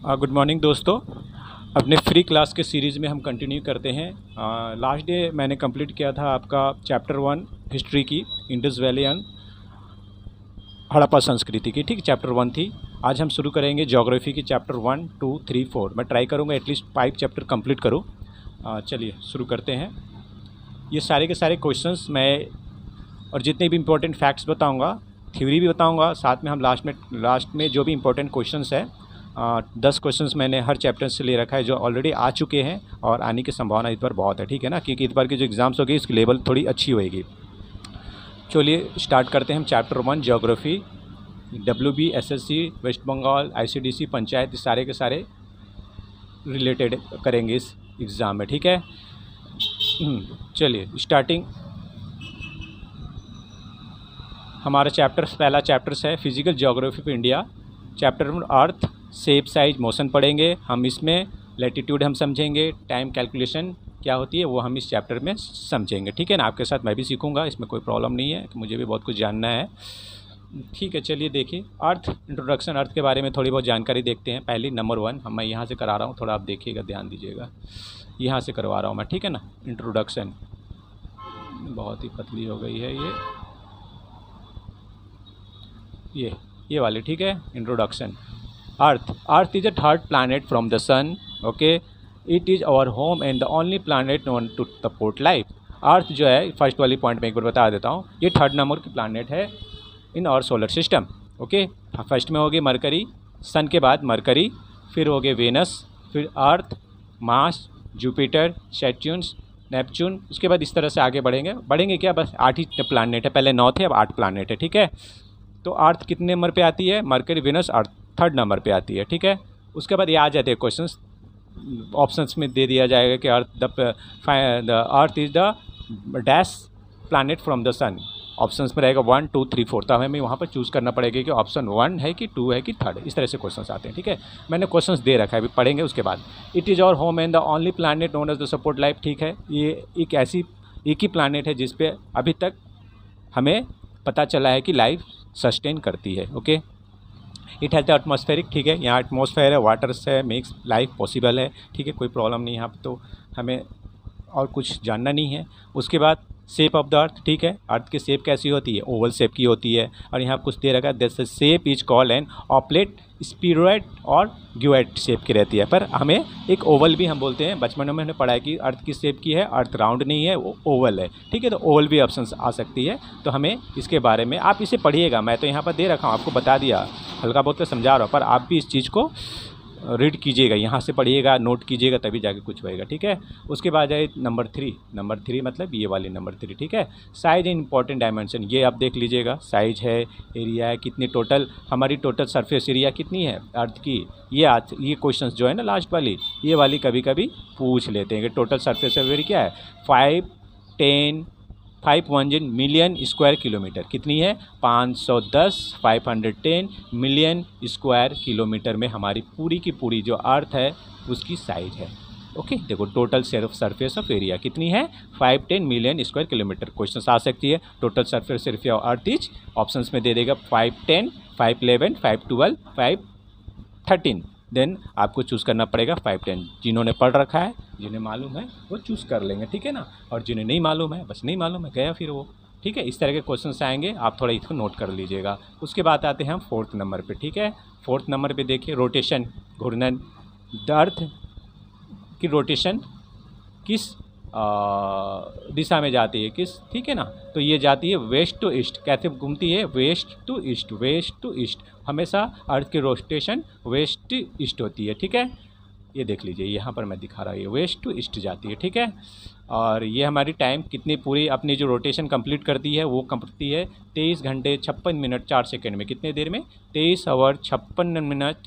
Good morning दोस्तों। अपने free class के सीरीज़ में हम कंटिन्यू करते हैं। लास्ट डे मैंने कंप्लीट किया था आपका चैप्टर 1 हिस्ट्री की, इंडस वैली एंड हड़प्पा संस्कृति की। ठीक, चैप्टर 1 थी। आज हम शुरू करेंगे ज्योग्राफी की चैप्टर 1, 2, 3, 4। मैं ट्राई करूँगा एटलीस्ट 5 चैप्टर कंप्लीट करूँ। चलिए शुरू करते हैं। ये सारे के सारे क्वेश्चंस मैं और जितने भी इम्पोर्टेंट फैक्ट्स बताऊँगा, थ्योरी भी बताऊँगा, साथ में हम लास्ट में जो भी इम्पोर्टेंट क्वेश्चंस है 10 क्वेश्चंस मैंने हर चैप्टर से ले रखा है जो ऑलरेडी आ चुके हैं और आने की संभावना इस बार बहुत है। ठीक है ना, क्योंकि इस बार की जो एग्ज़ाम्स होगी इसकी लेवल थोड़ी अच्छी होएगी। चलिए स्टार्ट करते हैं हम chapter 1 geography. WB, SSC, West Bengal, ICDC, panchayat, सारे के सारे रिलेटेड करेंगे इस एग्ज़ाम में। ठीक है, चलिए स्टार्टिंग। हमारा पहला चैप्टर है physical geography of India. Chapter number earth, shape, size, motion पढ़ेंगे हम। इसमें लैटिट्यूड हम समझेंगे, टाइम कैलकुलेशन क्या होती है वो हम इस चैप्टर में समझेंगे। ठीक है ना, आपके साथ मैं भी सीखूंगा, इसमें कोई प्रॉब्लम नहीं है, मुझे भी बहुत कुछ जानना है। ठीक है, चलिए देखिए अर्थ इंट्रोडक्शन। अर्थ के बारे में थोड़ी बहुत जानकारी देखते हैं। पहली नंबर 1 मैं यहाँ से करा रहा हूँ, थोड़ा आप देखिएगा, ध्यान दीजिएगा, यहाँ से करवा रहा हूँ मैं। ठीक है ना, इंट्रोडक्शन बहुत ही पतली हो गई है ये वाली। ठीक है, introduction. Earth is a third planet from the sun. Okay, it is our home and the only planet known to support life. Earth जो है, फर्स्ट वाली पॉइंट में एक बार बता देता हूँ, ये थर्ड नंबर की प्लैनेट है in our solar system. Okay, first में होगी मरकरी, सन के बाद मरकरी, फिर होगे वेनस, फिर अर्थ, मार्स, जुपिटर, सैटर्न, नेपच्यून। उसके बाद इस तरह से आगे बढ़ेंगे क्या, बस 8 ही प्लैनेट है, पहले 9 थे अब 8 प्लैनेट है। ठीक है, तो अर्थ कितने नंबर पे आती है, मरकरी, वेनस, अर्थ थर्ड नंबर पे आती है। ठीक है, उसके बाद ये आ जाते हैं क्वेश्चंस, ऑप्शंस में दे दिया जाएगा कि the earth is the dash planet from the sun. Options में रहेगा 1, 2, 3, 4, तो हमें वहाँ पर चूज़ करना पड़ेगा कि ऑप्शन 1 है कि 2 है कि 3rd। इस तरह से क्वेश्चंस आते हैं। ठीक है, मैंने क्वेश्चंस दे रखा है, अभी पढ़ेंगे उसके बाद। It is our home and the only planet known as the support life. ठीक है, ये एक ही प्लैनेट है जिसपे अभी तक हमें पता चला है कि लाइफ सस्टेन करती है। Okay, it has the atmospheric. ठीक है, यहाँ एटमॉस्फेयर है, वाटर से मेक्स लाइफ पॉसिबल है। ठीक है, कोई प्रॉब्लम नहीं यहाँ पर, तो हमें और कुछ जानना नहीं है। उसके बाद शेप ऑफ द अर्थ। ठीक है, अर्थ की शेप कैसी होती है, ओवल शेप की होती है। और यहाँ कुछ दे रखा है, this shape is called an oblate, spheroid और ग्यूएट शेप की रहती है, पर हमें एक ओवल भी हम बोलते हैं। बचपन में हमने पढ़ा है कि अर्थ की शेप की है, अर्थ राउंड नहीं है, वो ओवल है। ठीक है, तो ओवल भी ऑप्शन आ सकती है, तो हमें इसके बारे में आप इसे पढ़िएगा। मैं तो यहाँ पर दे रखा हूँ, आपको बता दिया, हल्का बहुत तो समझा रहा हूँ, पर आप भी इस चीज़ को रीड कीजिएगा, यहाँ से पढ़िएगा, नोट कीजिएगा, तभी जाके कुछ होएगा। ठीक है, उसके बाद है नंबर 3 मतलब ये वाली नंबर 3। ठीक है, साइज एंड इंपॉर्टेंट डायमेंशन, ये आप देख लीजिएगा, साइज है, एरिया है, कितनी टोटल हमारी टोटल सरफेस एरिया कितनी है अर्थ की। ये क्वेश्चंस जो है ना लास्ट वाली, ये वाली कभी कभी पूछ लेते हैं कि टोटल सरफेस एरिया क्या है। 510 मिलियन स्क्वायर किलोमीटर कितनी है, 510 मिलियन स्क्वायर किलोमीटर में हमारी पूरी की पूरी जो अर्थ है उसकी साइज है। ओके, देखो टोटल सरफेस ऑफ एरिया कितनी है, 510 मिलियन स्क्वायर किलोमीटर। क्वेश्चन आ सकती है total surface area of earth is, options में दे देगा 510, 511, 512, 513। देन आपको चूज़ करना पड़ेगा 510। जिन्होंने पढ़ रखा है, जिन्हें मालूम है वो चूज़ कर लेंगे। ठीक है ना, और जिन्हें नहीं मालूम है, बस नहीं मालूम है, गया फिर वो। ठीक है, इस तरह के क्वेश्चन आएंगे, आप थोड़ा इसको नोट कर लीजिएगा। उसके बाद आते हैं हम 4th नंबर पे। ठीक है, 4th नंबर पे देखिए, रोटेशन, घूर्णन। द अर्थ की रोटेशन किस दिशा में जाती है, किस, ठीक है ना, तो ये जाती है वेस्ट टू ईस्ट। कैसे घूमती है, west to east, west to east. हमेशा अर्थ की रोटेशन वेस्ट ईस्ट होती है। ठीक है, ये देख लीजिए, यहाँ पर मैं दिखा रहा हूँ, ये वेस्ट टू ईस्ट जाती है। ठीक है, और ये हमारी टाइम कितनी पूरी अपनी जो रोटेशन कंप्लीट करती है वो करती है 23 घंटे 56 मिनट 4 सेकंड में। कितने देर में, 23 आवर 56 मिनट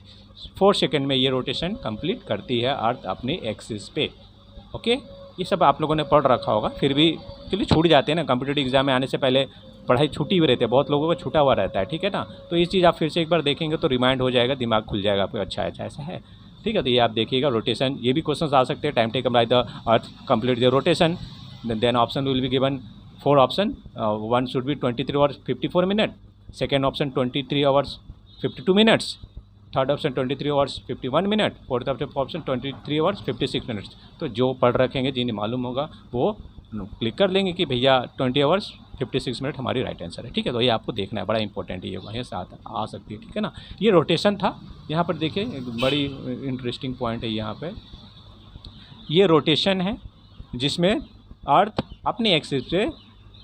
4 सेकंड में ये रोटेशन कंप्लीट करती है अर्थ अपने एक्सिस पे। ओके, ये सब आप लोगों ने पढ़ रखा होगा, फिर भी चलिए छूट जाते हैं ना, कॉम्पिटिटिव एग्जाम में आने से पहले पढ़ाई छूटी हुई रहती है, बहुत लोगों का छूटा हुआ रहता है। ठीक है ना, तो ये चीज़ आप फिर से एक बार देखेंगे तो रिमाइंड हो जाएगा, दिमाग खुल जाएगा आपको, अच्छा ऐसा है। ठीक है, तो ये आप देखिएगा रोटेशन, ये भी क्वेश्चन आ सकते हैं। Time taken by the earth complete the rotation, then option will be given 4 option. 1 should be 23 hours 54 minute, second option 23 hours 52 minutes, third option 23 hours 51 minute, fourth option 23 hours 56 minutes. तो जो पढ़ रखेंगे, जिन्हें मालूम होगा वो क्लिक कर लेंगे कि भैया 20 आवर्स 56 मिनट हमारी राइट आंसर है। ठीक है, तो ये आपको देखना है, बड़ा इंपॉर्टेंट है, ये वहीं से आ सकती है। ठीक है ना, ये रोटेशन था। यहाँ पर देखिए एक बड़ी इंटरेस्टिंग पॉइंट है यहाँ पे, ये रोटेशन है जिसमें अर्थ अपने एक्सिस पे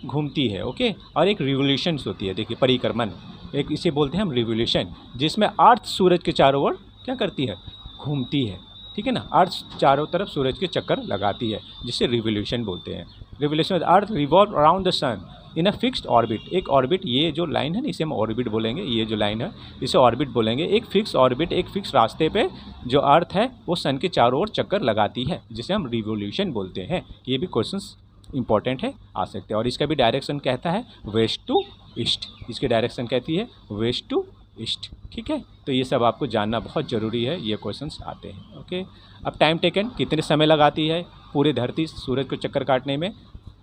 घूमती है। ओके, और एक रिवोल्यूशंस होती है, देखिए परिक्रमण, एक इसे बोलते हैं हम रिवोल्यूशन, जिसमें अर्थ सूरज के चारों ओर क्या करती है, घूमती है। ठीक है ना, अर्थ चारों तरफ सूरज के चक्कर लगाती है, जिसे रिवोल्यूशन बोलते हैं। Revolution earth revolve around the sun in a fixed orbit. एक ऑर्बिट, ये जो लाइन है ना इसे हम ऑर्बिट बोलेंगे, ये जो लाइन है इसे ऑर्बिट बोलेंगे। एक फिक्स ऑर्बिट, एक फिक्स रास्ते पे जो अर्थ है वो सन के चारों ओर चक्कर लगाती है, जिसे हम रिवोल्यूशन बोलते हैं। ये भी क्वेश्चंस इंपॉर्टेंट है, आ सकते हैं। और इसका भी डायरेक्शन कहता है वेस्ट टू ईस्ट, इसकी डायरेक्शन कहती है वेस्ट टू ईस्ट। ठीक है, तो ये सब आपको जानना बहुत ज़रूरी है, ये क्वेश्चंस आते हैं। ओके, अब टाइम टेकन कितने समय लगाती है पूरे धरती सूरज को चक्कर काटने में,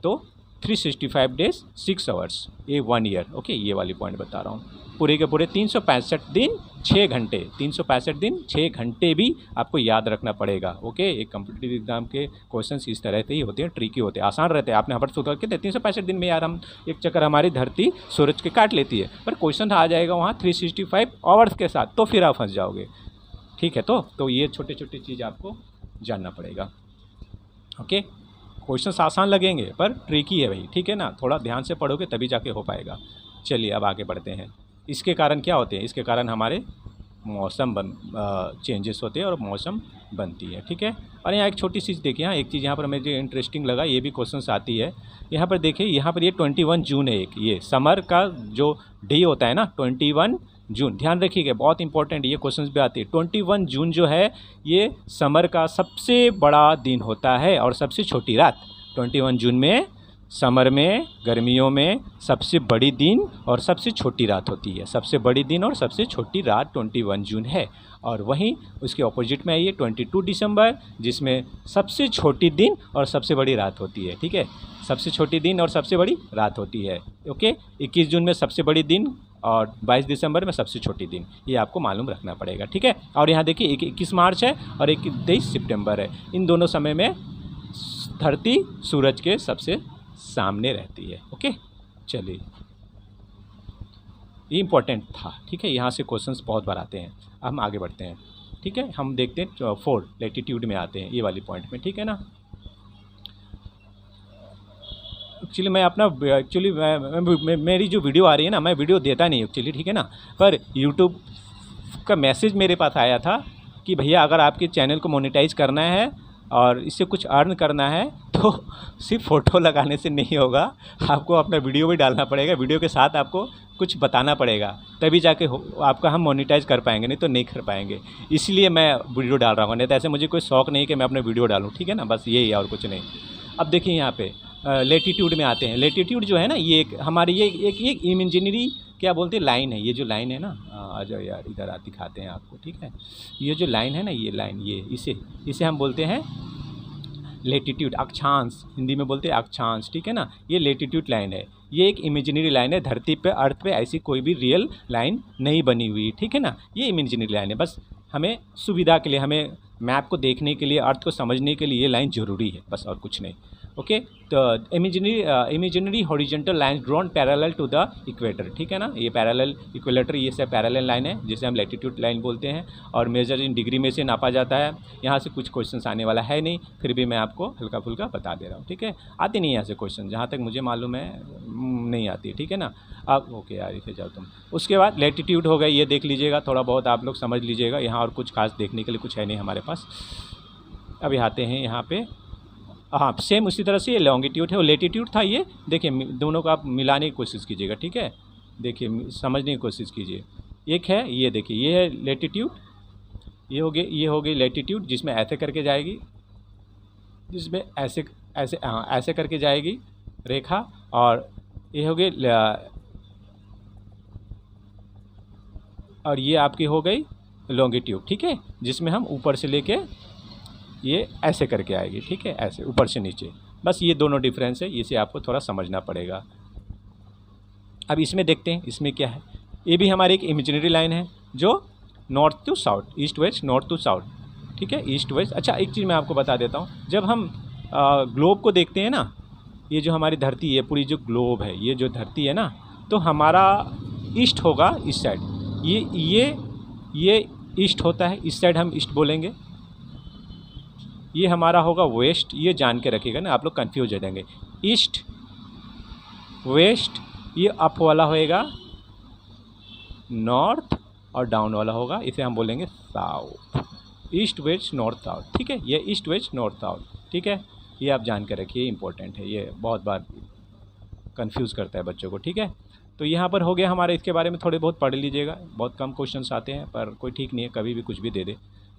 तो 365 डेज 6 आवर्स, ये 1 ईयर। ओके, ये वाली पॉइंट बता रहा हूँ। पूरे के पूरे 365 दिन 6 घंटे, 365 दिन 6 घंटे भी आपको याद रखना पड़ेगा। ओके, एक कॉम्पिटिटिव एग्जाम के क्वेश्चंस इस तरह से ही होते हैं, ट्रिकी होते हैं, आसान रहते हैं। आपने हबड़ सोच के 365 दिन में यार हम एक चक्कर हमारी धरती सूरज के काट लेती है, पर क्वेश्चन आ जाएगा वहाँ 365 आवर्स के साथ, तो फिर आप फंस जाओगे। ठीक है, तो ये छोटे छोटे चीज़ आपको जानना पड़ेगा। ओके, क्वेश्चंस आसान लगेंगे पर ट्रिकी है भाई। ठीक है ना, थोड़ा ध्यान से पढ़ोगे तभी जाके हो पाएगा। चलिए अब आगे बढ़ते हैं। इसके कारण क्या होते हैं, इसके कारण हमारे मौसम चेंजेस होते हैं और मौसम बनती है। ठीक है, और यहाँ एक छोटी चीज़ देखिए, यहाँ एक चीज़ यहाँ पर मुझे इंटरेस्टिंग लगा, ये भी क्वेश्चंस आती है। यहाँ पर देखिए, यहाँ पर ये 21 जून है, एक ये समर का जो डे होता है ना 21 जून, ध्यान रखिएगा, बहुत इंपॉर्टेंट ये क्वेश्चंस भी आती है। 21 जून जो है ये समर का सबसे बड़ा दिन होता है और सबसे छोटी रात। 21 जून में समर में, गर्मियों में सबसे बड़ी दिन और सबसे छोटी रात होती है। सबसे बड़ी दिन और सबसे छोटी रात 21 जून है। और वहीं उसके ऑपोजिट में आइए 22 दिसंबर, जिसमें सबसे छोटी दिन और सबसे बड़ी रात होती है। ठीक है, सबसे छोटी दिन और सबसे बड़ी रात होती है। ओके, 21 जून में सबसे बड़ी दिन और 22 दिसंबर में सबसे छोटी दिन, ये आपको मालूम रखना पड़ेगा। ठीक है, और यहाँ देखिए 21 मार्च है और 23 सितंबर है। इन दोनों समय में धरती सूरज के सबसे सामने रहती है। ओके, चलिए ये इम्पोर्टेंट था। ठीक है, यहाँ से क्वेश्चंस बहुत बार आते हैं। अब हम आगे बढ़ते हैं। ठीक है, हम देखते हैं 4 लैटिट्यूड में आते हैं, ये वाली पॉइंट में। ठीक है ना, एक्चुअली मैं अपना मेरी जो वीडियो आ रही है ना, मैं वीडियो देता नहीं एक्चुअली। ठीक है ना, पर यूट्यूब का मैसेज मेरे पास आया था कि भैया अगर आपके चैनल को मोनेटाइज करना है और इससे कुछ अर्न करना है तो सिर्फ फ़ोटो लगाने से नहीं होगा, आपको अपना वीडियो भी डालना पड़ेगा, वीडियो के साथ आपको कुछ बताना पड़ेगा, तभी जाके आपका हम मोनेटाइज कर पाएंगे, नहीं तो नहीं कर पाएंगे। इसलिए मैं वीडियो डाल रहा हूँ, नहीं तो ऐसे मुझे कोई शौक़ नहीं कि मैं अपना वीडियो डालूँ। ठीक है ना, बस यही है और कुछ नहीं। अब देखिए यहाँ पे लेटीट्यूड में आते हैं। लेटीट्यूड जो है ना, ये एक हमारी ये एक इमेजिनरी क्या बोलते हैं लाइन है। ये जो लाइन है ना, आ जाओ यार इधर दिखाते हैं आपको। ठीक है, ये जो लाइन है ना, ये लाइन, ये इसे हम बोलते हैं लेटीट्यूड, अक्षांश, हिंदी में बोलते हैं अक्षांश। ठीक है ना, ये लेटीट्यूड लाइन है, ये एक इमेजिनरी लाइन है। धरती पे, अर्थ पे ऐसी कोई भी रियल लाइन नहीं बनी हुई। ठीक है ना, ये इमेजिनरी लाइन है, बस हमें सुविधा के लिए, हमें मैप को देखने के लिए, अर्थ को समझने के लिए ये लाइन ज़रूरी है, बस और कुछ नहीं। ओके, तो imaginary horizontal line drawn parallel to the equator. ठीक है ना, ये पैरेलल इक्वेटर, ये सब पैरेलल लाइन है जिसे हम लैटिट्यूड लाइन बोलते हैं और मेजर इन डिग्री में से नापा जाता है। यहाँ से कुछ क्वेश्चंस आने वाला है नहीं, फिर भी मैं आपको हल्का फुल्का बता दे रहा हूँ। ठीक है, आती नहीं है यहाँ से क्वेश्चन, जहाँ तक मुझे मालूम है नहीं आती। ठीक है ना, अब ओके यार इसे जाओ तुम। उसके बाद लैटिट्यूड हो गई, ये देख लीजिएगा, थोड़ा बहुत आप लोग समझ लीजिएगा, यहाँ और कुछ खास देखने के लिए कुछ है नहीं हमारे पास। अब आते हैं यहाँ पे, हाँ सेम उसी तरह से ये लॉन्गिट्यूड है और लेटीट्यूड था। ये देखिए दोनों को आप मिलाने की कोशिश कीजिएगा। ठीक है, देखिए समझने की कोशिश कीजिए। एक है ये, देखिए ये है लेटीट्यूड, ये हो गई लेटीट्यूड, जिसमें ऐसे करके जाएगी, जिसमें ऐसे ऐसे हाँ ऐसे करके जाएगी रेखा, और ये हो गई और ये आपकी हो गई लॉन्गिट्यूड। ठीक है, जिसमें हम ऊपर से लेके ये ऐसे करके आएगी। ठीक है, ऐसे ऊपर से नीचे, बस ये दोनों डिफरेंस है, इसे आपको थोड़ा समझना पड़ेगा। अब इसमें देखते हैं इसमें क्या है। ये भी हमारी एक इमेजिनरी लाइन है जो north to south, east west north to south, ठीक है, ईस्ट वेस्ट। अच्छा एक चीज़ मैं आपको बता देता हूँ, जब हम ग्लोब को देखते हैं ना, ये जो हमारी धरती है, पूरी जो ग्लोब है, ये जो धरती है ना, तो हमारा ईस्ट होगा इस साइड, ये ईस्ट होता है, इस साइड हम ईस्ट बोलेंगे। ये हमारा होगा वेस्ट, ये जान के रखिएगा ना, आप लोग कंफ्यूज हो जाएंगे। ईस्ट वेस्ट, ये अप वाला होएगा नॉर्थ, और डाउन वाला होगा, इसे हम बोलेंगे south. East west north south, ठीक है, ये ईस्ट वेस्ट नॉर्थ साउथ, ठीक है, ये आप जान के रखिए, इंपॉर्टेंट है, ये बहुत बार कंफ्यूज करता है बच्चों को, ठीक है। तो यहाँ पर हो गया हमारे, इसके बारे में थोड़े बहुत पढ़ लीजिएगा, बहुत कम क्वेश्चंस आते हैं, पर कोई ठीक नहीं है, कभी भी कुछ भी दे दे।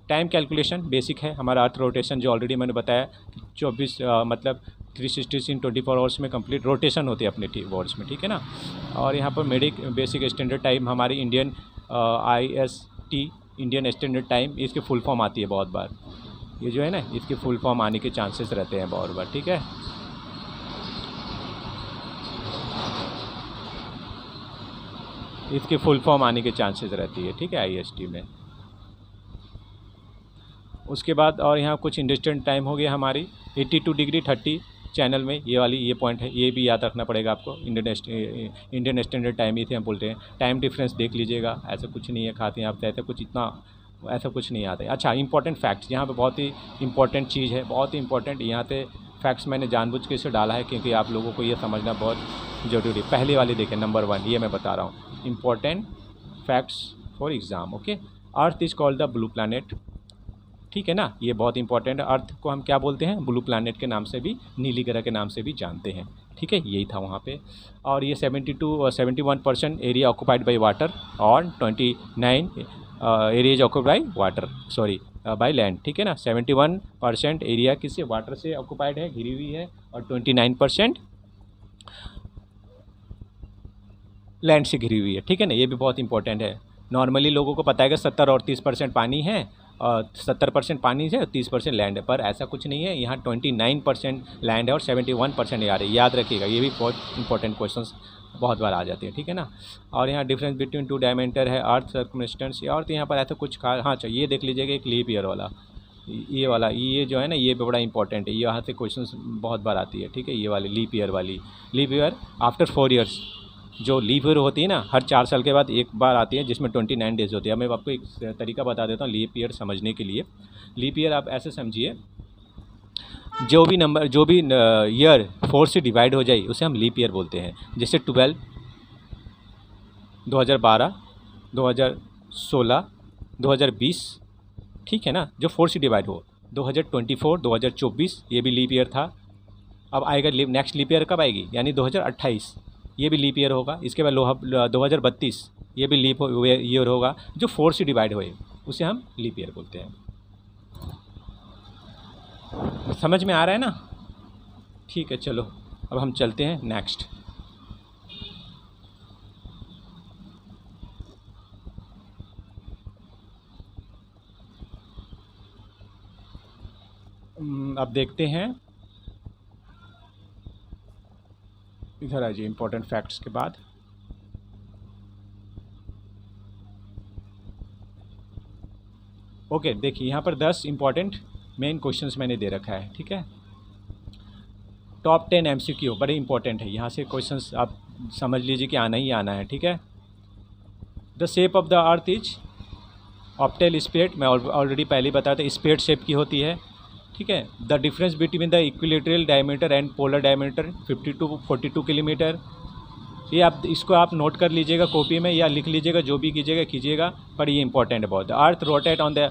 टाइम कैलकुलेशन बेसिक है हमारा, अर्थ रोटेशन जो ऑलरेडी मैंने बताया, 24 मतलब 360 इन 24 आवर्स में कंप्लीट रोटेशन होती है अपने वर्ड्स में, ठीक है ना। और यहाँ पर मेडिक बेसिक स्टैंडर्ड टाइम हमारी Indian IST, Indian standard time, इसकी फुल फॉर्म आती है बहुत बार, ये जो है ना, इसकी फुल फॉर्म आने के चांसेस रहते हैं बहुत बार, ठीक है। इसकी फुल फॉर्म आने के चांसेस रहती है, ठीक है, IST में। उसके बाद और यहाँ कुछ इंडियन टाइम हो गया हमारी 82 डिग्री 30 चैनल में, ये वाली ये पॉइंट है, ये भी याद रखना पड़ेगा आपको। इंडियन स्टैंडर्ड टाइम इसे हम बोलते हैं। टाइम डिफरेंस देख लीजिएगा, ऐसा कुछ नहीं है खाते हैं आप, ऐसा कुछ इतना ऐसा कुछ नहीं आता है। अच्छा इंपॉर्टेंट फैक्ट्स, यहाँ पे बहुत ही इंपॉर्टेंट चीज़ है, बहुत ही इंपॉर्टेंट, यहाँ पे फैक्ट्स मैंने जानबूझ के इसे डाला है क्योंकि आप लोगों को ये समझना बहुत ज़रूरी है। पहले वाली देखें, नंबर 1, ये मैं बता रहा हूँ, important facts for exam, okay. Earth is called the blue planet, ठीक है ना, ये बहुत इंपॉर्टेंट है। अर्थ को हम क्या बोलते हैं, ब्लू प्लैनेट के नाम से भी, नीली ग्रह के नाम से भी जानते हैं, ठीक है, यही था वहाँ पे। और ये 71% एरिया ऑक्यूपाइड बाई वाटर और 29 areas occupied by water, sorry by land, ठीक है ना। 71% एरिया किससे, वाटर से ऑक्यूपाइड है, घिरी हुई है, और 29% लैंड से घिरी हुई है, ठीक है ना, ये भी बहुत इंपॉर्टेंट है। नॉर्मली लोगों को पता है कि 70 और 30% पानी है, और 70% पानी है और 30% लैंड है, पर ऐसा कुछ नहीं है, यहाँ 29% लैंड है और 71% एयर है, याद रखिएगा, ये भी बहुत इंपॉर्टेंट क्वेश्चंस बहुत बार आ जाते हैं, ठीक है ना। और यहाँ डिफरेंस बिटवीन 2 डायमीटर है, अर्थ सर्कमस्टेंस, और तो यहाँ पर ऐसा कुछ हाँ चाहिए, देख लीजिएगा एक लीप ईयर वाला, ये वाला, ये जो है ना, ये भी बड़ा इंपॉर्टेंट है, ये यहाँ से क्वेश्चंस बहुत बार आती है, ठीक है। ये वाली लीप ईयर वाली, लीप ईयर आफ्टर 4 ईयर्स, जो लीप ईयर होती है ना, हर 4 साल के बाद एक बार आती है, जिसमें 29 डेज होती है। मैं आपको एक तरीका बता देता हूँ लीप ईयर समझने के लिए। लीप ईयर आप ऐसे समझिए, जो भी ईयर 4 से डिवाइड हो जाए उसे हम लीप ईयर बोलते हैं। जैसे 12, 2012, 2016, 2020, ठीक है ना, जो 4 से डिवाइड हो। 2024, 2024 ये भी लीप ईयर था। अब आएगा नेक्स्ट लीप ईयर कब आएगी, यानी 2028, ये भी लीप ईयर होगा। इसके बाद 2032 ये भी लीप ईयर होगा, जो 4 से डिवाइड हुए उसे हम लीप ईयर बोलते हैं। समझ में आ रहा है ना, ठीक है। चलो अब हम चलते हैं नेक्स्ट। अब देखते हैं, इधर आ जाइए इंपॉर्टेंट फैक्ट्स के बाद। ओके देखिए, यहाँ पर 10 इंपॉर्टेंट मेन क्वेश्चंस मैंने दे रखा है, ठीक है। टॉप 10 MCQ बड़े इंपॉर्टेंट है, यहाँ से क्वेश्चंस आप समझ लीजिए कि आना ही आना है, ठीक है। The shape of the earth is ऑप्टेल स्पेड, मैं ऑलरेडी पहले बताया था, स्पेड शेप की होती है, ठीक है। The difference between the equilateral diameter and polar diameter 50 to 42 kilometre. ये आप इसको आप नोट कर लीजिएगा कॉपी में, या लिख लीजिएगा, जो भी कीजिएगा, पर ये इंपॉर्टेंट है बहुत। The earth rotate on the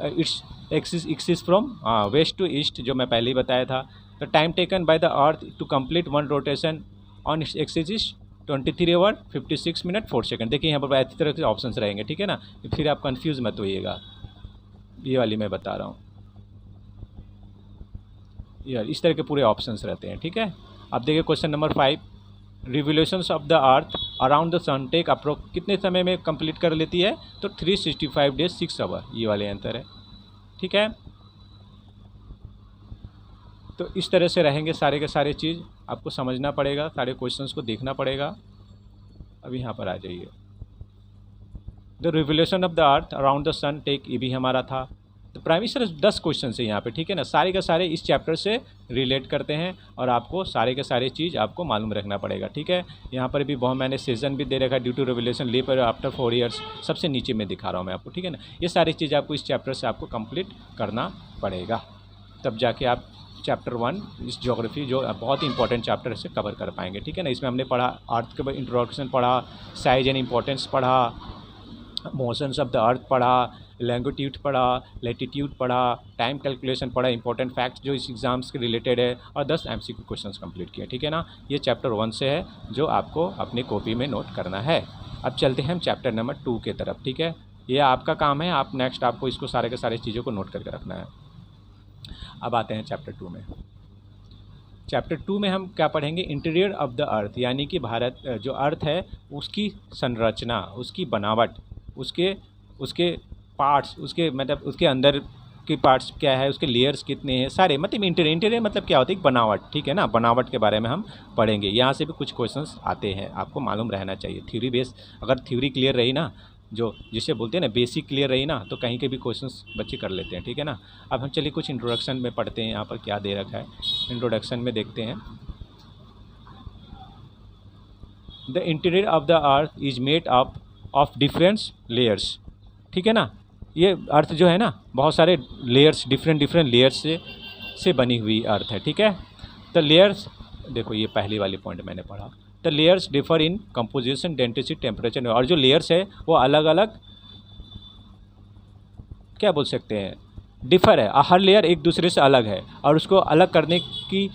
its axis from west to east, जो मैं पहले ही बताया था। The time taken by the earth to complete 1 rotation on its axis is 23 hour 56 minute 4 second. देखिए यहाँ पर ऐसी तरह के ऑप्शंस रहेंगे, ठीक है ना, फिर आप कंफ्यूज मत होइएगा, ये वाली मैं बता रहा हूँ, यार इस तरह के पूरे ऑप्शंस रहते हैं, ठीक है। अब देखिए question number 5, revolutions of the earth around the sun take approx, कितने समय में कंप्लीट कर लेती है, तो 365 डेज 6 आवर, ये वाले आंसर है, ठीक है। तो इस तरह से रहेंगे सारे के सारे चीज़, आपको समझना पड़ेगा, सारे क्वेश्चंस को देखना पड़ेगा। अब यहाँ पर आ जाइए, the revolution of the earth around the sun take, ये भी हमारा था। तो प्राइमरी सर 10 क्वेश्चन है यहाँ पे, ठीक है ना, सारे के सारे इस चैप्टर से रिलेट करते हैं और आपको सारे के सारे चीज़ आपको मालूम रखना पड़ेगा, ठीक है। यहाँ पर भी बहुत मैंने सीजन भी दे रखा है, due to revolution leap after 4 years, सबसे नीचे में दिखा रहा हूँ मैं आपको, ठीक है ना। ये सारी चीज़ आपको इस चैप्टर से आपको कंप्लीट करना पड़ेगा, तब जाके आप चैप्टर 1 इस ज्योग्राफी जो बहुत ही इंपॉर्टेंट चैप्टर है से कवर कर पाएंगे, ठीक है ना। इसमें हमने पढ़ा अर्थ के इंट्रोडक्शन पढ़ा, साइज एंड इम्पोर्टेंस पढ़ा, मोशंस ऑफ द अर्थ पढ़ा, लैंगिट्यूड पढ़ा, लैटिट्यूड पढ़ा, टाइम कैलकुलेशन पढ़ा, इंपॉर्टेंट फैक्ट्स जो इस एग्जाम्स के रिलेटेड है, और 10 MCQ क्वेश्चंस कंप्लीट किए, ठीक है ना। ये चैप्टर 1 से है जो आपको अपनी कॉपी में नोट करना है। अब चलते हैं हम चैप्टर नंबर 2 के तरफ, ठीक है। ये आपका काम है, आप नेक्स्ट आपको इसको सारे के सारे चीज़ों को नोट करके रखना है। अब आते हैं चैप्टर 2 में। चैप्टर 2 में हम क्या पढ़ेंगे, इंटीरियर ऑफ द अर्थ, यानी कि भारत जो अर्थ है उसकी संरचना, उसकी बनावट, उसके पार्ट्स, उसके मतलब उसके अंदर के पार्ट्स क्या है, उसके लेयर्स कितने हैं, सारे मतलब इंटीरियर मतलब क्या होता है, एक बनावट, ठीक है ना। बनावट के बारे में हम पढ़ेंगे। यहाँ से भी कुछ क्वेश्चंस आते हैं, आपको मालूम रहना चाहिए। थ्योरी बेस, अगर थ्योरी क्लियर रही ना, जो जिसे बोलते हैं ना बेसिक क्लियर रही ना, तो कहीं के भी क्वेश्चंस बच्चे कर लेते हैं, ठीक है ना। अब हम चलिए कुछ इंट्रोडक्शन में पढ़ते हैं, यहाँ पर क्या दे रखा है। इंट्रोडक्शन में देखते हैं, the interior of the earth is made up of different layers, ठीक है ना। ये अर्थ जो है ना बहुत सारे लेयर्स, डिफरेंट लेयर्स से बनी हुई अर्थ है, ठीक है। द लेयर्स, देखो ये पहली वाली पॉइंट मैंने पढ़ा, the layers differ in composition, density, temperature, और जो लेयर्स है वो अलग अलग क्या बोल सकते हैं, डिफर है, हर लेयर एक दूसरे से अलग है, और उसको अलग करने की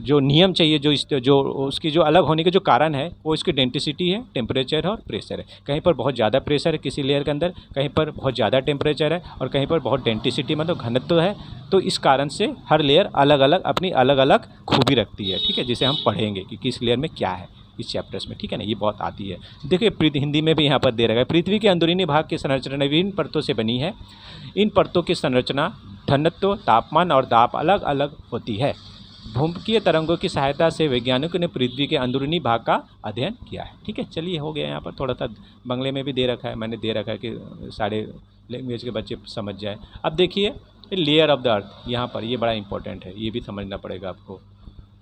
जो नियम चाहिए, जो उसकी जो अलग होने के जो कारण है वो इसकी डेंसिटी है, टेम्परेचर है और प्रेशर है। कहीं पर बहुत ज़्यादा प्रेशर है किसी लेयर के अंदर, कहीं पर बहुत ज़्यादा टेम्परेचर है, और कहीं पर बहुत डेंसिटी मतलब घनत्व है। तो इस कारण से हर लेयर अलग अलग अपनी अलग अलग खूबी रखती है, ठीक है, जिसे हम पढ़ेंगे कि किस लेयर में क्या है इस चैप्टर्स में, ठीक है ना। ये बहुत आती है। देखिए हिंदी में भी यहाँ पर दे रखा है, पृथ्वी के अंदरूनी भाग की संरचना विभिन्न परतों से बनी है। इन परतों की संरचना, घनत्व, तापमान और दाब अलग अलग होती है। भूकंपीय तरंगों की सहायता से वैज्ञानिकों ने पृथ्वी के अंदरूनी भाग का अध्ययन किया है, ठीक है। चलिए हो गया, यहाँ पर थोड़ा सा बंगले में भी दे रखा है, मैंने दे रखा है कि सारे लैंग्वेज के बच्चे समझ जाए। अब देखिए लेयर ऑफ द अर्थ, यहाँ पर ये बड़ा इंपॉर्टेंट है, ये भी समझना पड़ेगा आपको।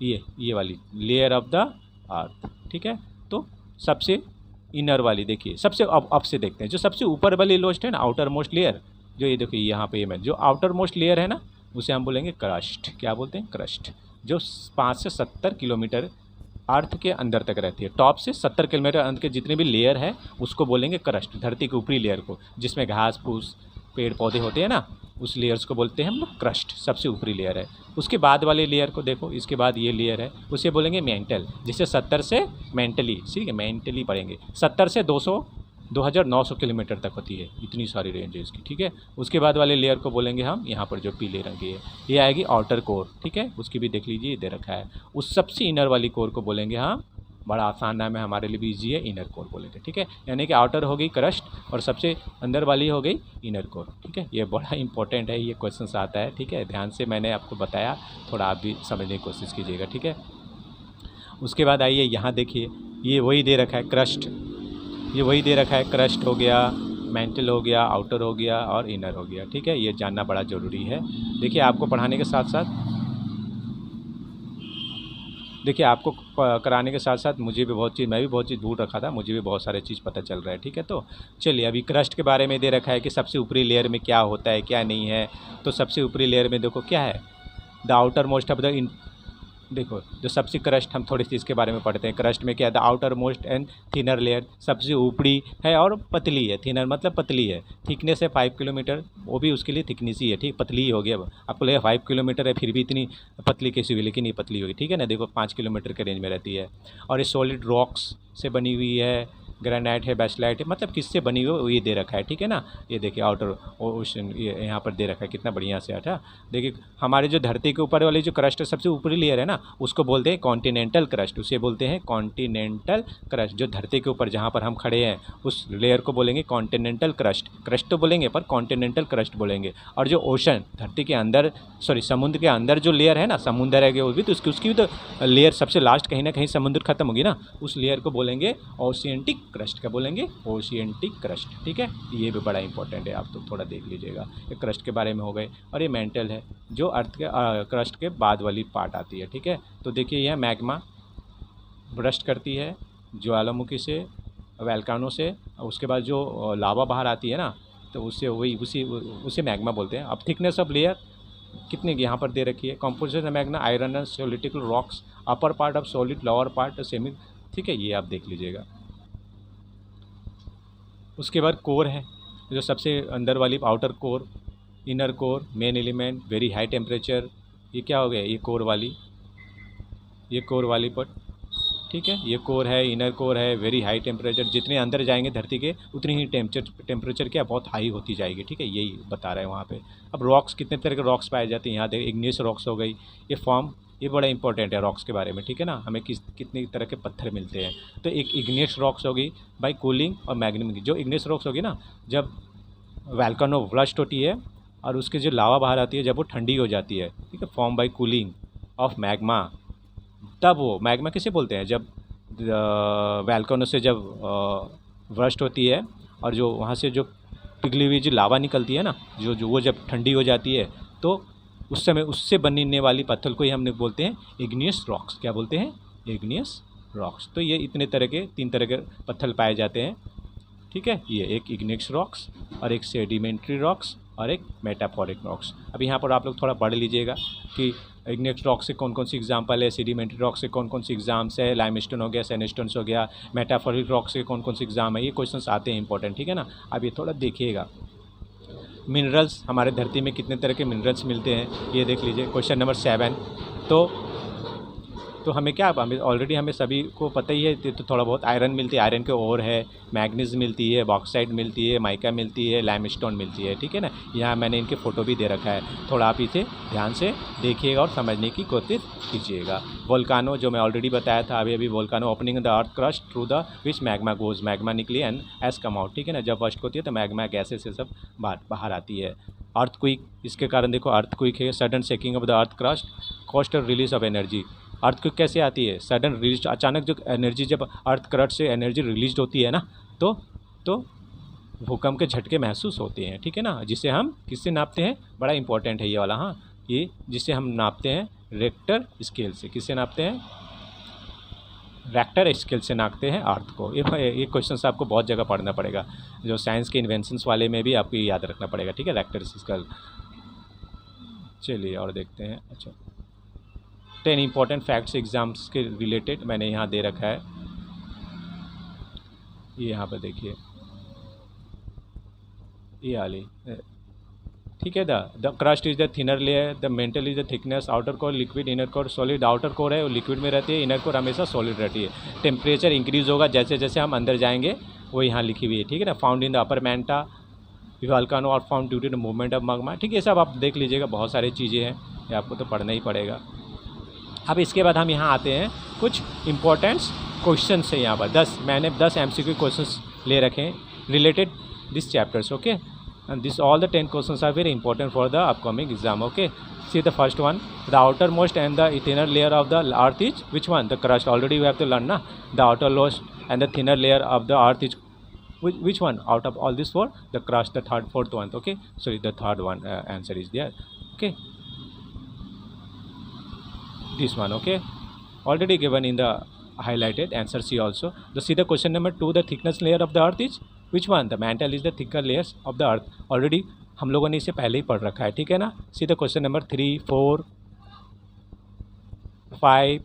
ये वाली लेयर ऑफ द अर्थ, ठीक है। तो सबसे इनर वाली देखिए, सबसे अब से देखते हैं, जो सबसे ऊपर वाली लोस्ट है ना, आउटर मोस्ट लेयर, जो ये देखिए यहाँ पे मैं जो आउटर मोस्ट लेयर है ना, उसे हम बोलेंगे क्रस्ट। क्या बोलते हैं, क्रस्ट, जो 5 से 70 किलोमीटर अर्थ के अंदर तक रहती है। टॉप से 70 किलोमीटर अंदर के जितने भी लेयर है उसको बोलेंगे क्रस्ट, धरती के ऊपरी लेयर को, जिसमें घास फूस पेड़ पौधे होते हैं ना, उस लेयर्स को बोलते हैं हम लोग क्रस्ट, सबसे ऊपरी लेयर है। उसके बाद वाले लेयर को देखो, इसके बाद ये लेयर है, उसे बोलेंगे मेंटल, जिसे 70 से मेंटली, ठीक है, मेंटली पढ़ेंगे, 70 से 2900 किलोमीटर तक होती है, इतनी सारी रेंज है इसकी, ठीक है। उसके बाद वाले लेयर को बोलेंगे हम, यहाँ पर जो पीले रंग की है ये आएगी आउटर कोर, ठीक है, उसकी भी देख लीजिए दे रखा है। उस सबसे इनर वाली कोर को बोलेंगे हम, बड़ा आसान नाम है हमारे लिए भी ईजी है, इनर कोर बोलेंगे, ठीक है। यानी कि आउटर हो गई क्रस्ट और सबसे अंदर वाली हो गई इनर कोर, ठीक है। ये बड़ा इंपॉर्टेंट है, ये क्वेश्चन आता है, ठीक है, ध्यान से मैंने आपको बताया, थोड़ा आप भी समझने की कोशिश कीजिएगा, ठीक है। उसके बाद आइए यहाँ देखिए, ये वही दे रखा है क्रस्ट, ये वही दे रखा है, क्रस्ट हो गया, मेंटल हो गया, आउटर हो गया और इनर हो गया, ठीक है। ये जानना बड़ा ज़रूरी है। देखिए आपको पढ़ाने के साथ साथ, देखिए आपको कराने के साथ साथ मुझे भी बहुत चीज़, मैं भी बहुत चीज़ भूल रखा था, मुझे भी बहुत सारे चीज़ पता चल रहा है, ठीक है। तो चलिए अभी क्रस्ट के बारे में दे रखा है कि सबसे ऊपरी लेयर में क्या होता है क्या नहीं है। तो सबसे ऊपरी लेयर में देखो क्या है, the outer most of the, देखो जो सबसे क्रस्ट, हम थोड़ी सी इसके बारे में पढ़ते हैं। क्रस्ट में क्या है, the outer most and thinner layer, सबसे ऊपरी है और पतली है, थिनर मतलब पतली है, थिकनेस है 5 किलोमीटर, वो भी उसके लिए थिकनेस ही है, ठीक, पतली ही हो गया। आपको लगेगा 5 किलोमीटर है फिर भी इतनी पतली कैसी हुई, लेकिन ये पतली होगी, ठीक है ना। देखो 5 किलोमीटर के रेंज में रहती है, और ये सॉलिड रॉक्स से बनी हुई है, ग्रेनाइट है, बेसलाइट है, मतलब किससे बनी हुई ये दे रखा है, ठीक है ना। ये देखिए आउटर ओशन, ये यहाँ पर दे रखा है, कितना बढ़िया से हटा। देखिए हमारे जो धरती के ऊपर वाली जो क्रस्ट है, सबसे ऊपरी लेयर है ना, उसको बोलते हैं कॉन्टिनेंटल क्रस्ट, उसे बोलते हैं कॉन्टिनेंटल क्रस्ट। जो धरती के ऊपर जहाँ पर हम खड़े हैं उस लेयर को बोलेंगे कॉन्टिनेंटल क्रस्ट, क्रस्ट तो बोलेंगे पर कॉन्टिनेंटल क्रस्ट बोलेंगे। और जो ओशन, धरती के अंदर, सॉरी समुद्र के अंदर जो लेयर है ना, समुद्र है वो भी तो उसकी भी तो लेयर, सबसे लास्ट कहीं ना कहीं समुद्र खत्म होगी ना, उस लेयर को बोलेंगे ओशियंटिक क्रस्ट क्या बोलेंगे, ओशियंटिक क्रस्ट, ठीक है। ये भी बड़ा इंपॉर्टेंट है, आप तो थोड़ा देख लीजिएगा। ये क्रस्ट के बारे में हो गए, और ये मेंटल है जो अर्थ के क्रस्ट के बाद वाली पार्ट आती है, ठीक है। तो देखिए यह मैग्मा ब्रस्ट करती है ज्वालामुखी से, वोल्केनो से, उसके बाद जो लावा बाहर आती है ना, तो उससे वही उसे मैग्मा बोलते हैं। अब थिकनेस ऑफ लेयर कितने की यहाँ पर दे रखी है, composition magma iron and silicate rocks, upper part of solid, lower part semi, ठीक है, ये आप देख लीजिएगा। उसके बाद कोर है, जो सबसे अंदर वाली outer core, inner core, main element, very high temperature, ये क्या हो गया, ये कोर वाली पर, ठीक है। ये कोर है, इनर कोर है, वेरी हाई टेम्परेचर, जितने अंदर जाएंगे धरती के उतनी ही टेम्परेचर क्या बहुत हाई होती जाएगी, ठीक है, यही बता रहे हैं वहाँ पे। अब रॉक्स, कितने तरह के रॉक्स पाए जाते हैं यहाँ देख, इग्नियस रॉक्स हो गई, ये फॉर्म, ये बड़ा इंपॉर्टेंट है रॉक्स के बारे में, ठीक है ना, हमें कितने तरह के पत्थर मिलते हैं। तो एक इग्नियस रॉक्स होगी बाई कूलिंग और मैग्नेटिक, जो इग्नियस रॉक्स होगी ना, जब वोल्केनो ब्रस्ट होती है और उसके जो लावा बाहर आती है, जब वो ठंडी हो जाती है, ठीक है, form by cooling of magma, तब वो मैग्मा किसे बोलते हैं, जब वोल्केनो से जब ब्रस्ट होती है और जो वहाँ से जो पिघली हुई जो लावा निकलती है ना, जो वो जब ठंडी हो जाती है, तो उस समय उससे बनने वाली पत्थर को ही हमने बोलते हैं इग्नियस रॉक्स। क्या बोलते हैं, इग्नियस रॉक्स। तो ये इतने तरह के 3 तरह के पत्थर पाए जाते हैं, ठीक है। ये एक इग्नियस रॉक्स और एक सेडिमेंट्री रॉक्स और एक मेटाफोरिक रॉक्स। अब यहाँ पर आप लोग थोड़ा पढ़ लीजिएगा कि इग्नियस रॉक से कौन कौन सी एग्जाम्पल है, सेडिमेंट्री रॉक से कौन कौन सी एग्जाम्स है, लाइमस्टोन हो गया, सैंडस्टोन्स हो गया, मेटाफोरिक रॉक से कौन कौन सी एग्जाम है, ये क्वेश्चंस आते हैं इंपॉर्टेंट, ठीक है ना। अब ये थोड़ा देखिएगा, मिनरल्स, हमारे धरती में कितने तरह के मिनरल्स मिलते हैं, ये देख लीजिए क्वेश्चन नंबर 7। तो हमें क्या, हमें ऑलरेडी हमें सभी को पता ही है, तो थोड़ा बहुत आयरन मिलती है, आयरन के ओर है, मैग्नीज मिलती है, बॉक्साइट मिलती है, माइका मिलती है, लाइमस्टोन मिलती है, ठीक है ना। यहाँ मैंने इनके फ़ोटो भी दे रखा है, थोड़ा आप इसे ध्यान से देखिएगा और समझने की कोशिश कीजिएगा। वोल्केनो, जो मैं ऑलरेडी बताया था अभी volcano opening the earth crust through the which magma goes, magma निकली एंड एस कम आउट, ठीक है ना। जब बस्ट होती है तो मैग्मा गैसेस से सब बाहर आती है। अर्थक्वेक, इसके कारण देखो अर्थक्वेक है, sudden shaking of the earth crust, coastal release of energy. Earthquake कैसे आती है, सडन रिलीज, अचानक जो एनर्जी, जब अर्थ क्रस्ट से एनर्जी रिलीज होती है ना, तो भूकंप के झटके महसूस होते हैं, ठीक है ना, जिसे हम किससे नापते हैं, बड़ा इंपॉर्टेंट है ये वाला, हाँ, ये जिसे हम नापते हैं रेक्टर स्केल से। किससे नापते हैं, रेक्टर स्केल से नापते हैं अर्थ को। ये क्वेश्चन आपको बहुत जगह पढ़ना पड़ेगा, जो साइंस के इन्वेंशंस वाले में भी आपको याद रखना पड़ेगा, ठीक है, रेक्टर स्केल। चलिए और देखते हैं। अच्छा, 10 इंपॉर्टेंट फैक्ट्स एग्जाम्स के रिलेटेड मैंने यहाँ दे रखा है, ये यहाँ पर देखिए, ये वाली, ठीक है। The crust is the thinner layer, the mental is the thickness, outer core liquid, inner core solid. Outer core है वो लिक्विड में रहती है, इनर कोर हमेशा सॉलिड रहती है। टेम्परेचर इंक्रीज होगा जैसे जैसे हम अंदर जाएंगे, वो यहाँ लिखी हुई है, ठीक है ना। Found in the upper mantle volcano और found due to the movement of magma, ठीक है, ये सब आप देख लीजिएगा, बहुत सारी चीज़ें हैं, ये आपको तो पढ़ना ही पड़ेगा। अब इसके बाद हम यहाँ आते हैं, कुछ इंपॉर्टेंट्स क्वेश्चन है यहाँ पर, मैंने 10 MCQ क्वेश्चंस ले रखे हैं related this chapters, okay, and this all the 10 questions are very important for the upcoming exam, okay. See the first one, the outermost and the thinner layer of the earth is which one, the crust, already you have to learn na, the outermost and the thinner layer of the earth is which one out of all these 4, the crust, the fourth one, okay, so the third one answer is there, okay, this one, okay, already given in the highlighted answer C also. See the question number 2, the thickness layer of the earth is which one, the mantle is the thicker layers of the earth, already हम लोगों ने इसे पहले ही पढ़ रखा है, ठीक है ना। See the question number 3, 4, 5,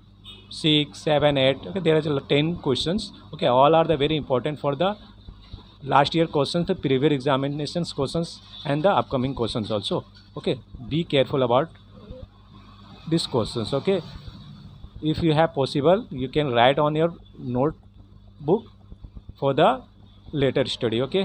6, 7, 8, okay, there are 10 questions, okay, all are the very important for the last year questions, the previous examinations questions and the upcoming questions also, okay. Be careful about these questions, okay. If you have possible, you can write on your notebook for the later study, okay.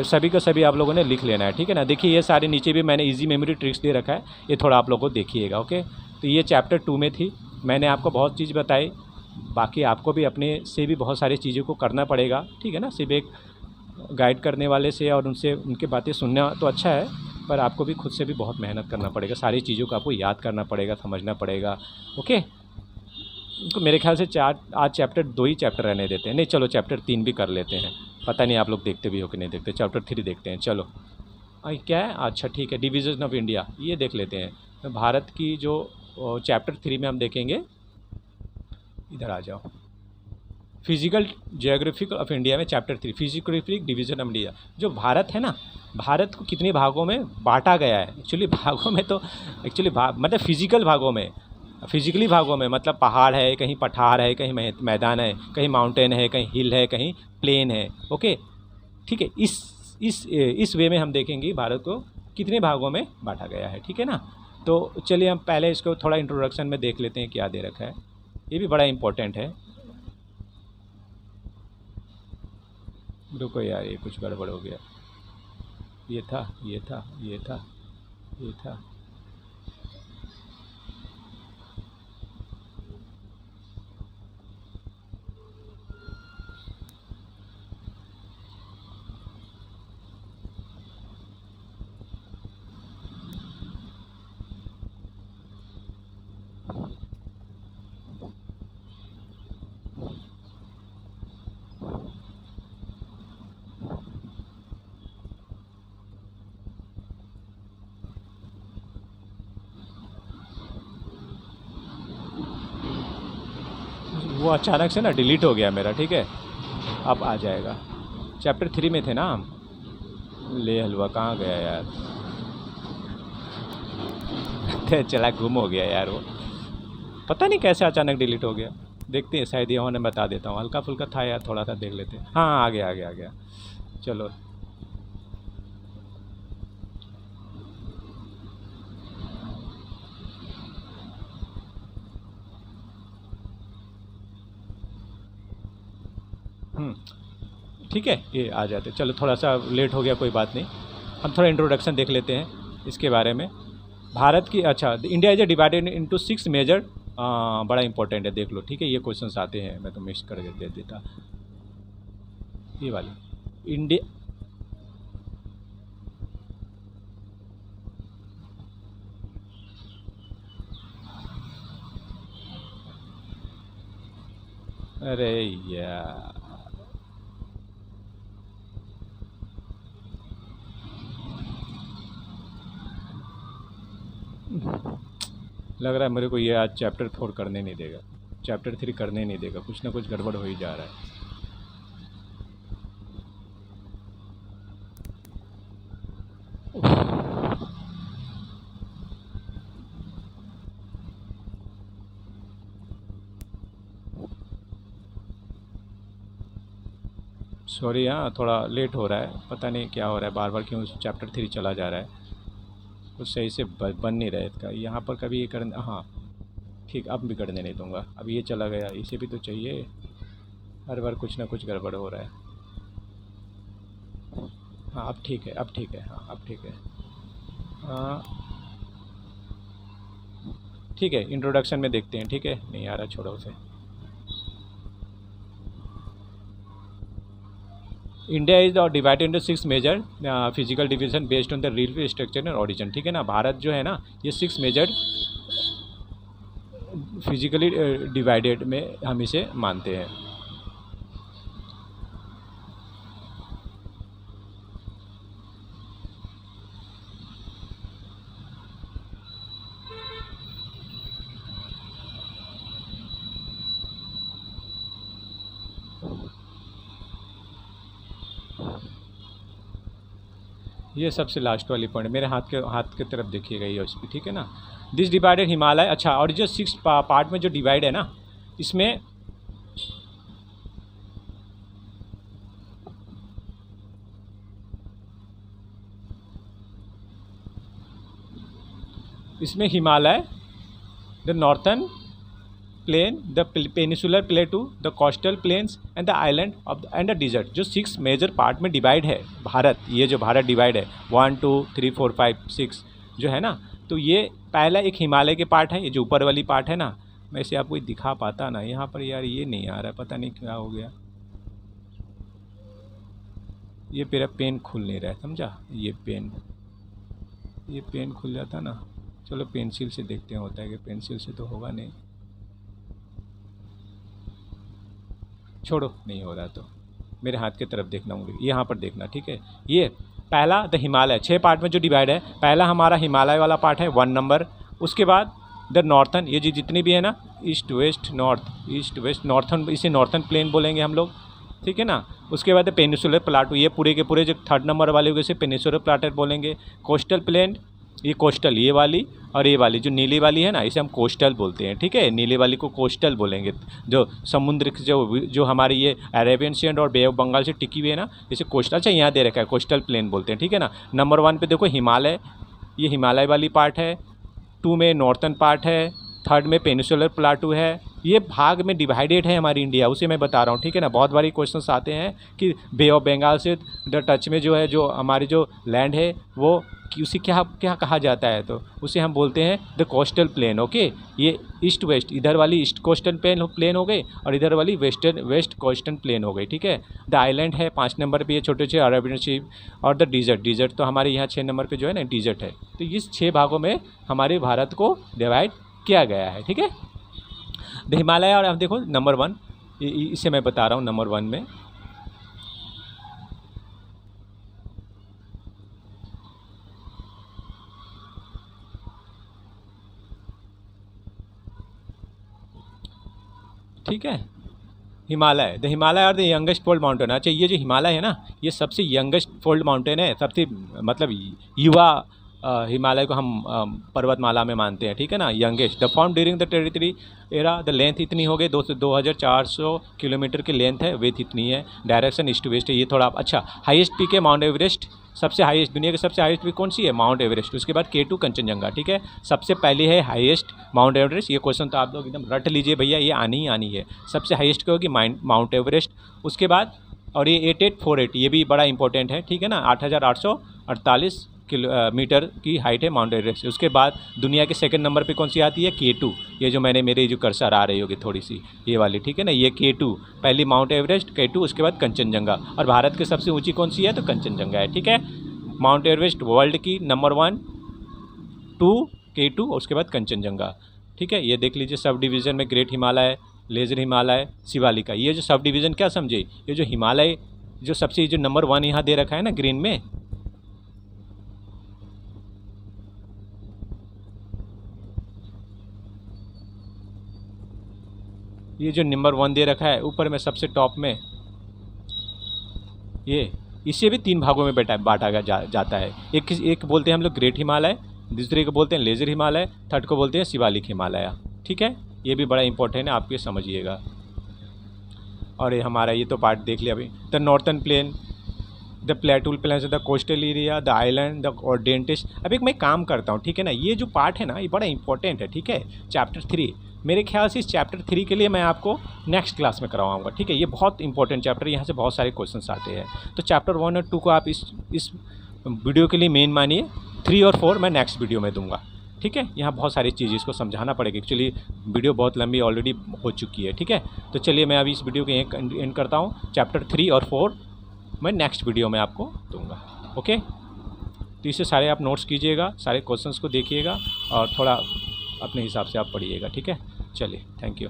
सभी का सभी आप लोगों ने लिख लेना है, ठीक है ना। देखिए ये सारे नीचे भी मैंने इजी मेमोरी ट्रिक्स दे रखा है, ये थोड़ा आप लोगों को देखिएगा, ओके। तो ये चैप्टर 2 में थी, मैंने आपको बहुत चीज़ बताई, बाकी आपको भी अपने से भी बहुत सारी चीज़ों को करना पड़ेगा, ठीक है ना। सिर्फ एक गाइड करने वाले से और उनसे उनकी बातें सुनना तो अच्छा है, पर आपको भी खुद से भी बहुत मेहनत करना पड़ेगा, सारी चीज़ों को आपको याद करना पड़ेगा, समझना पड़ेगा, ओके। तो मेरे ख्याल से आज चैप्टर 2 ही चैप्टर रहने देते हैं। नहीं चलो चैप्टर 3 भी कर लेते हैं, पता नहीं आप लोग देखते भी हो कि नहीं देखते। चैप्टर 3 देखते हैं चलो। क्या है, अच्छा ठीक है, डिवीज़न ऑफ इंडिया ये देख लेते हैं। तो भारत की जो चैप्टर 3 में हम देखेंगे, इधर आ जाओ, फिजिकल जियोग्राफिक ऑफ इंडिया में chapter 3 physiographic division of India. जो भारत है ना, भारत को कितने भागों में बांटा गया है। एक्चुअली भागों में तो एक्चुअली मतलब फिजिकल भागों में, फिजिकली भागों में मतलब पहाड़ है, कहीं पठार है, कहीं मैदान है, कहीं माउंटेन है, कहीं हिल है, कहीं प्लेन है। ओके ठीक है, इस वे में हम देखेंगे भारत को कितने भागों में बांटा गया है, ठीक है ना। तो चलिए हम पहले इसको थोड़ा इंट्रोडक्शन में देख लेते हैं क्या दे रखा है, ये भी बड़ा इम्पोर्टेंट है। रुको यार, ये कुछ गड़बड़ हो गया, ये था ये था ये था ये था। वो अचानक से ना डिलीट हो गया मेरा, ठीक है, अब आ जाएगा। चैप्टर 3 में थे ना हम। ले हलवा कहाँ गया यार चला गुम हो गया यार, वो पता नहीं कैसे अचानक डिलीट हो गया। देखते हैं, शायद यहाँ ने बता देता हूँ, हल्का फुल्का था यार, थोड़ा सा देख लेते हैं। हाँ आ गया आ गया आ गया, चलो। ठीक है, ये आ जाते, चलो थोड़ा सा लेट हो गया, कोई बात नहीं। हम थोड़ा इंट्रोडक्शन देख लेते हैं इसके बारे में। भारत की, अच्छा, India is divided into 6 major, बड़ा इंपॉर्टेंट है, देख लो, ठीक है। ये क्वेश्चंस आते हैं, मैं तो मिस कर दे देता ये वाली। इंडिया, अरे यार लग रहा है मेरे को ये आज चैप्टर 4 करने नहीं देगा, चैप्टर 3 करने नहीं देगा, कुछ ना कुछ गड़बड़ हो ही जा रहा है। सॉरी, हाँ थोड़ा लेट हो रहा है, पता नहीं क्या हो रहा है, बार बार क्यों चैप्टर 3 चला जा रहा है, कुछ सही से बन नहीं रहा है इसका। यहाँ पर कभी ये करना, हाँ ठीक, अब भी करने नहीं दूंगा। अब ये चला गया, इसे भी तो चाहिए, हर बार कुछ ना कुछ गड़बड़ हो रहा है। हाँ अब ठीक है, अब ठीक है, हाँ अब ठीक है। हाँ ठीक है, इंट्रोडक्शन में देखते हैं, ठीक है, नहीं आ रहा, छोड़ो उसे। India is divided into 6 major physical division based on the real structure and origin, ठीक है ना। भारत जो है ना, ये 6 मेजर फिजिकली डिवाइडेड में हम इसे मानते हैं। ये सबसे लास्ट वाली पॉइंट, मेरे हाथ के तरफ देखिएगा ये उस पर, ठीक है ना। दिस डिवाइडेड हिमालय, अच्छा, और जो 6 पार्ट में जो डिवाइड है ना, इसमें Himalaya, the northern plain, the peninsular plateau, the coastal plains and the island of and the desert, जो 6 मेजर पार्ट में डिवाइड है भारत। ये जो भारत डिवाइड है 1 2 3 4 5 6 जो है ना, तो ये पहला एक हिमालय के पार्ट है, ये जो ऊपर वाली पार्ट है ना, मैं इसे आपको दिखा पाता ना, यहाँ पर यार ये नहीं आ रहा है, पता नहीं क्या हो गया, ये मेरा पेन खुल नहीं रहा है, समझा। ये पेन खुल जाता ना, चलो पेंसिल से देखते हैं होता है कि, पेंसिल से तो होगा नहीं। छोड़ो, नहीं हो रहा तो मेरे हाथ की तरफ देखना, उंगली यहाँ पर देखना, ठीक है। ये पहला द हिमालय, 6 पार्ट में जो डिवाइड है, पहला हमारा हिमालय वाला पार्ट है 1 नंबर। उसके बाद द नॉर्थन, ये जी जितनी भी है ना, east west north, east west northern, इसे नॉर्थन प्लेन बोलेंगे हम लोग, ठीक है ना। उसके बाद पेनिसुलर प्लाटू, ये पूरे के पूरे जो 3rd नंबर वाले होंगे इसे पेनिसुलर प्लाटू बोलेंगे। कोस्टल प्लेन, ये कोस्टल, ये वाली और ये वाली जो नीली वाली है ना, इसे हम कोस्टल बोलते हैं, ठीक है। नीली वाली को कोस्टल बोलेंगे। जो समुद्र जो हमारी ये अरेबियन सी और बे ऑफ बंगाल से टिकी हुई है ना, इसे कोस्टल, अच्छा यहाँ दे रखा है कोस्टल प्लेन बोलते हैं, ठीक है ना। नंबर 1 पे देखो हिमालय, ये हिमालय वाली पार्ट है। 2 में नॉर्थन पार्ट है। 3rd में पेनिसुलर प्लाटू है। ये भाग में डिवाइडेड है हमारी इंडिया, उसे मैं बता रहा हूँ, ठीक है ना। बहुत बारी क्वेश्चंस आते हैं कि बे ऑफ बंगाल से द टच में जो है, जो हमारी जो लैंड है वो कि उसे क्या क्या कहा जाता है, तो उसे हम बोलते हैं द कोस्टल प्लेन, ओके। ये ईस्ट वेस्ट, इधर वाली ईस्ट कोस्टल प्लेन हो गई और इधर वाली वेस्ट कोस्टल प्लेन हो गई, ठीक है। द आइलैंड है 5 नंबर पे, ये छोटे छोटे अरेबियन सी, और द डिजर्ट तो हमारे यहाँ 6 नंबर पे जो है ना डिजर्ट है। तो इस 6 भागों में हमारे भारत को डिवाइड किया गया है, ठीक है। द हिमालय, और अब देखो नंबर 1, इसे मैं बता रहा हूँ नंबर 1 में, ठीक है। हिमालय, द हिमालय और द यंगेस्ट फोल्ड माउंटेन। अच्छा, ये जो हिमालय है ना, ये सबसे यंगेस्ट फोल्ड माउंटेन है, सबसे मतलब युवा हिमालय को हम पर्वतमाला में मानते हैं, ठीक है ना। Youngest, the form during the territory era, the length इतनी हो गई 2400 किलोमीटर की लेंथ है, वेथ इतनी है। डायरेक्शन ईस्ट टू वेस्ट है, ये थोड़ा अच्छा। हाईएस्ट पीक है माउंट एवरेस्ट, सबसे हाईएस्ट, दुनिया की सबसे हाईएस्ट पीक कौन सी है? Mount Everest. उसके बाद K2 कंचनजंगा, ठीक है। सबसे पहले है हाईएस्ट माउंट एवरेस्ट, ये क्वेश्चन तो आप लोग एकदम रट लीजिए भैया, ये आनी ही आनी है। सबसे हाईएस्ट क्या होगी? Mount Everest. उसके बाद और ये 8848, ये भी बड़ा इंपॉर्टेंट है, ठीक है ना। 8848 मीटर की हाइट है माउंट एवरेस्ट। उसके बाद दुनिया के 2nd नंबर पे कौन सी आती है? K2, ये जो मैंने मेरे जो कर्सर आ रही होगी थोड़ी सी, ये वाली, ठीक है ना। ये K2, पहली माउंट एवरेस्ट, K2, उसके बाद कंचनजंगा। और भारत की सबसे ऊंची कौन सी है? तो कंचनजंगा है, ठीक है। माउंट एवरेस्ट वर्ल्ड की नंबर 1, 2 K2, उसके बाद कंचनजंगा, ठीक है। ये देख लीजिए सब डिवीज़न में ग्रेट हिमालय, लेजर हिमालय, शिवालिका। ये जो सब डिवीज़न क्या समझे, ये जो हिमालय जो सबसे जो नंबर 1 यहाँ दे रखा है ना ग्रीन में, ये जो नंबर 1 दे रखा है ऊपर में सबसे टॉप में, ये इसे भी 3 भागों में बांटा जाता है। एक बोलते हैं हम लोग ग्रेट हिमालय, दूसरे को बोलते हैं लेजर हिमालय, 3rd को बोलते हैं शिवालिक हिमालय, ठीक है। ये भी बड़ा इंपॉर्टेंट है, आप ये समझिएगा। और ये हमारा ये तो पार्ट देख लिया अभी। The northern plain, the plateau plain, the coastal area, the island, the ओर्डेंटिस। अब एक मैं काम करता हूँ, ठीक है ना। ये जो पार्ट है ना, ये बड़ा इंपॉर्टेंट है, ठीक है। चैप्टर 3, मेरे ख्याल से इस चैप्टर 3 के लिए मैं आपको नेक्स्ट क्लास में करवाऊँगा, ठीक है। ये बहुत इंपॉर्टेंट चैप्टर है, यहाँ से बहुत सारे क्वेश्चंस आते हैं। तो चैप्टर 1 और 2 को आप इस वीडियो के लिए मेन मानिए। 3 और 4 मैं नेक्स्ट वीडियो में दूंगा, ठीक है। यहाँ बहुत सारी चीज़ इसको समझाना पड़ेगा, एक्चुअली वीडियो बहुत लंबी ऑलरेडी हो चुकी है, ठीक है। तो चलिए मैं अभी इस वीडियो के एंड करता हूँ। चैप्टर 3 और 4 मैं नेक्स्ट वीडियो में आपको दूंगा, ओके। तो इससे सारे आप नोट्स कीजिएगा, सारे क्वेश्चंस को देखिएगा और थोड़ा अपने हिसाब से आप पढ़िएगा, ठीक है। चलिए, थैंक यू।